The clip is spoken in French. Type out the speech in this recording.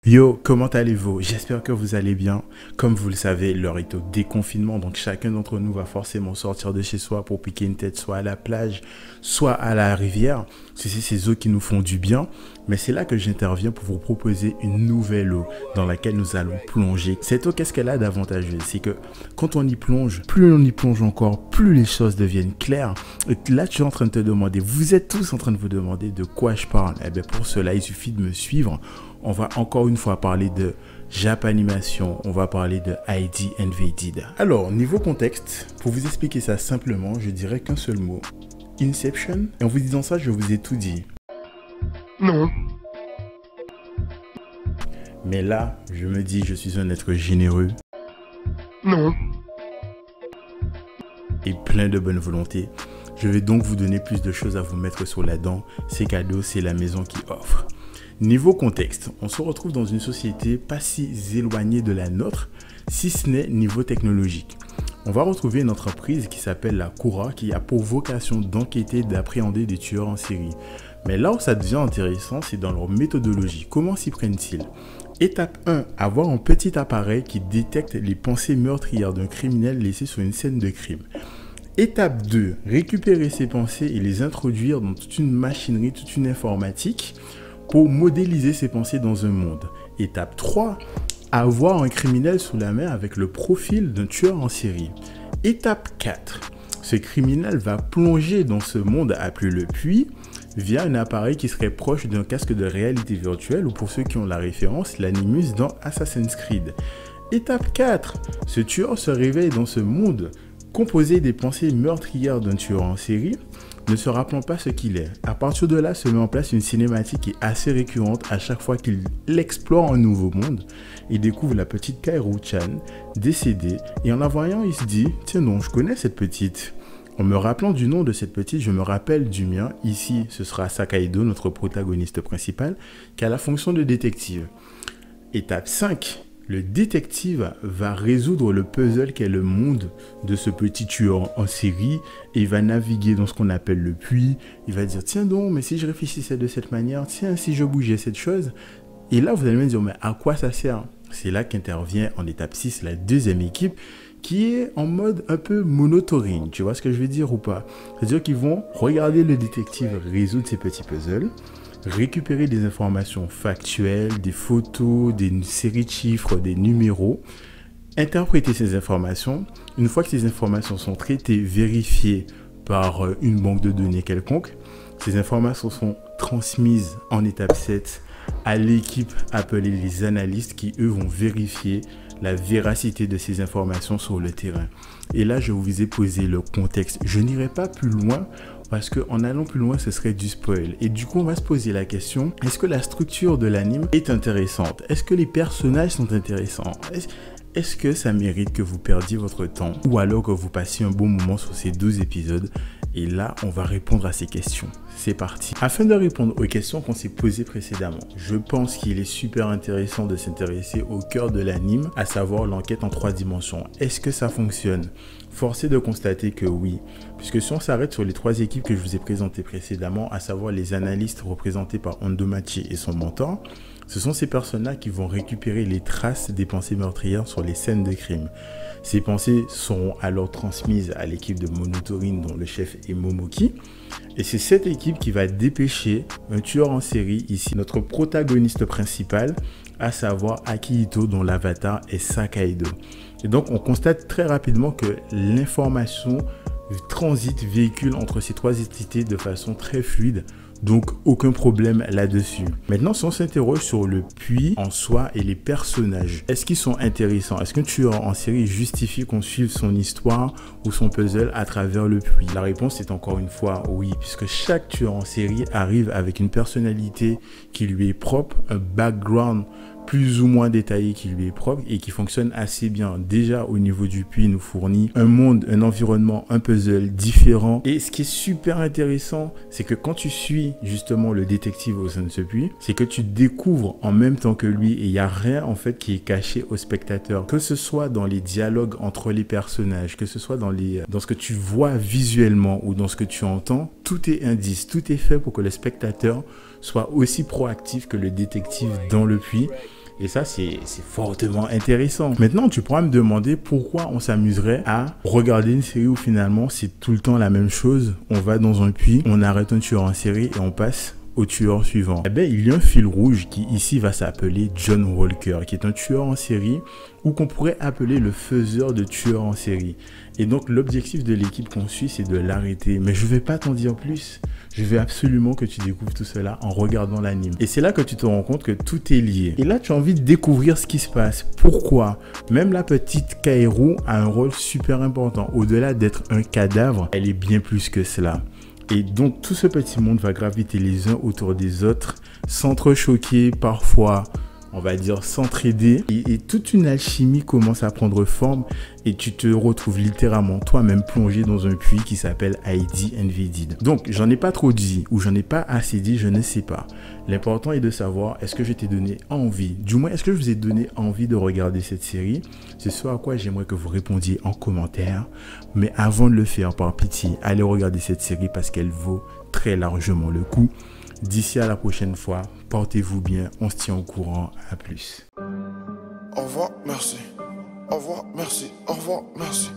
Yo, comment allez-vous? J'espère que vous allez bien. Comme vous le savez, l'heure est au déconfinement, donc chacun d'entre nous va forcément sortir de chez soi pour piquer une tête soit à la plage, soit à la rivière. C'est ces eaux qui nous font du bien, mais c'est là que j'interviens pour vous proposer une nouvelle eau dans laquelle nous allons plonger. Cette eau, qu'est-ce qu'elle a d'avantageux? C'est que quand on y plonge, plus on y plonge encore, plus les choses deviennent claires. Et là, tu es en train de te demander, vous êtes tous en train de vous demander de quoi je parle. Eh bien, pour cela, il suffit de me suivre. On va encore une fois parler de Japanimation, on va parler de ID Invaded. Alors, niveau contexte, pour vous expliquer ça simplement, je dirais qu'un seul mot. Inception. Et en vous disant ça, je vous ai tout dit. Non. Mais là, je me dis, je suis un être généreux. Non. Et plein de bonne volonté. Je vais donc vous donner plus de choses à vous mettre sur la dent. C'est cadeau, c'est la maison qui offre. Niveau contexte, on se retrouve dans une société pas si éloignée de la nôtre, si ce n'est niveau technologique. On va retrouver une entreprise qui s'appelle la Kura, qui a pour vocation d'enquêter et d'appréhender des tueurs en série. Mais là où ça devient intéressant, c'est dans leur méthodologie. Comment s'y prennent-ils? Étape 1, avoir un petit appareil qui détecte les pensées meurtrières d'un criminel laissé sur une scène de crime. Étape 2, récupérer ces pensées et les introduire dans toute une machinerie, toute une informatique pour modéliser ses pensées dans un monde. Étape 3, avoir un criminel sous la main avec le profil d'un tueur en série. Étape 4, ce criminel va plonger dans ce monde appelé le puits via un appareil qui serait proche d'un casque de réalité virtuelle ou pour ceux qui ont la référence, l'Animus dans Assassin's Creed. Étape 4, ce tueur se réveille dans ce monde composé des pensées meurtrières d'un tueur en série, ne se rappelant pas ce qu'il est. À partir de là, se met en place une cinématique qui est assez récurrente à chaque fois qu'il explore un nouveau monde et découvre la petite Kaoru-chan décédée. Et en la voyant, il se dit « Tiens non, je connais cette petite ». En me rappelant du nom de cette petite, je me rappelle du mien. Ici, ce sera Sakaido, notre protagoniste principal, qui a la fonction de détective. Étape 5. Le détective va résoudre le puzzle qu'est le monde de ce petit tueur en série et il va naviguer dans ce qu'on appelle le puits. Il va dire, tiens donc, mais si je réfléchissais de cette manière, tiens, si je bougeais cette chose. Et là, vous allez me dire, mais à quoi ça sert? C'est là qu'intervient en étape 6 la deuxième équipe qui est en mode un peu monotaurine. Tu vois ce que je veux dire ou pas? C'est-à-dire qu'ils vont regarder le détective résoudre ces petits puzzles, récupérer des informations factuelles, des photos, des séries de chiffres, des numéros, interpréter ces informations. Une fois que ces informations sont traitées, vérifiées par une banque de données quelconque, ces informations sont transmises en étape 7 à l'équipe appelée les analystes qui, eux, vont vérifier la véracité de ces informations sur le terrain. Et là, je vous ai posé le contexte. Je n'irai pas plus loin parce qu'en allant plus loin, ce serait du spoil. Et du coup, on va se poser la question, est-ce que la structure de l'anime est intéressante? Est-ce que les personnages sont intéressants? Est-ce que ça mérite que vous perdiez votre temps ou alors que vous passiez un bon moment sur ces 12 épisodes? Et là, on va répondre à ces questions. C'est parti. Afin de répondre aux questions qu'on s'est posées précédemment, je pense qu'il est super intéressant de s'intéresser au cœur de l'anime, à savoir l'enquête en 3 dimensions. Est-ce que ça fonctionne? Force est de constater que oui, puisque si on s'arrête sur les 3 équipes que je vous ai présentées précédemment, à savoir les analystes représentés par Ondomachi et son mentor, ce sont ces personnes-là qui vont récupérer les traces des pensées meurtrières sur les scènes de crime. Ces pensées seront alors transmises à l'équipe de Monotaurine dont le chef est Momoki. Et c'est cette équipe qui va dépêcher un tueur en série, ici notre protagoniste principal, à savoir Akihito dont l'avatar est Sakaido. Et donc on constate très rapidement que l'information transite, véhicule entre ces 3 entités de façon très fluide. Donc aucun problème là-dessus. Maintenant, si on s'interroge sur le puits en soi et les personnages, est-ce qu'ils sont intéressants? Est-ce qu'un tueur en série justifie qu'on suive son histoire ou son puzzle à travers le puits? La réponse est encore une fois oui, puisque chaque tueur en série arrive avec une personnalité qui lui est propre, un background plus ou moins détaillé qui lui est propre et qui fonctionne assez bien. Déjà au niveau du puits, il nous fournit un monde, un environnement, un puzzle différent. Et ce qui est super intéressant, c'est que quand tu suis justement le détective au sein de ce puits, c'est que tu découvres en même temps que lui et il n'y a rien en fait qui est caché au spectateur. Que ce soit dans les dialogues entre les personnages, que ce soit dans ce que tu vois visuellement ou dans ce que tu entends, tout est indice, tout est fait pour que le spectateur soit aussi proactif que le détective dans le puits Et ça, c'est fortement intéressant. Maintenant, tu pourras me demander pourquoi on s'amuserait à regarder une série où finalement c'est tout le temps la même chose. On va dans un puits, on arrête un tueur en série et on passe au tueur suivant. Eh bien, il y a un fil rouge qui ici va s'appeler John Walker, qui est un tueur en série ou qu'on pourrait appeler le faiseur de tueurs en série. Et donc, l'objectif de l'équipe qu'on suit, c'est de l'arrêter. Mais je ne vais pas t'en dire plus. Je veux absolument que tu découvres tout cela en regardant l'anime. Et c'est là que tu te rends compte que tout est lié. Et là, tu as envie de découvrir ce qui se passe. Pourquoi? Même la petite Kaeru a un rôle super important. Au-delà d'être un cadavre, elle est bien plus que cela. Et donc, tout ce petit monde va graviter les uns autour des autres, s'entrechoquer, parfois, on va dire, s'entraider. Et toute une alchimie commence à prendre forme et tu te retrouves littéralement toi-même plongé dans un puits qui s'appelle ID Invaded. Donc, j'en ai pas trop dit ou j'en ai pas assez dit, je ne sais pas. L'important est de savoir, est-ce que je t'ai donné envie, du moins, est-ce que je vous ai donné envie de regarder cette série? C'est ce à quoi j'aimerais que vous répondiez en commentaire. Mais avant de le faire, par pitié, allez regarder cette série parce qu'elle vaut très largement le coup. D'ici à la prochaine fois, portez-vous bien, on se tient au courant, à plus. Au revoir, merci. Au revoir, merci. Au revoir, merci.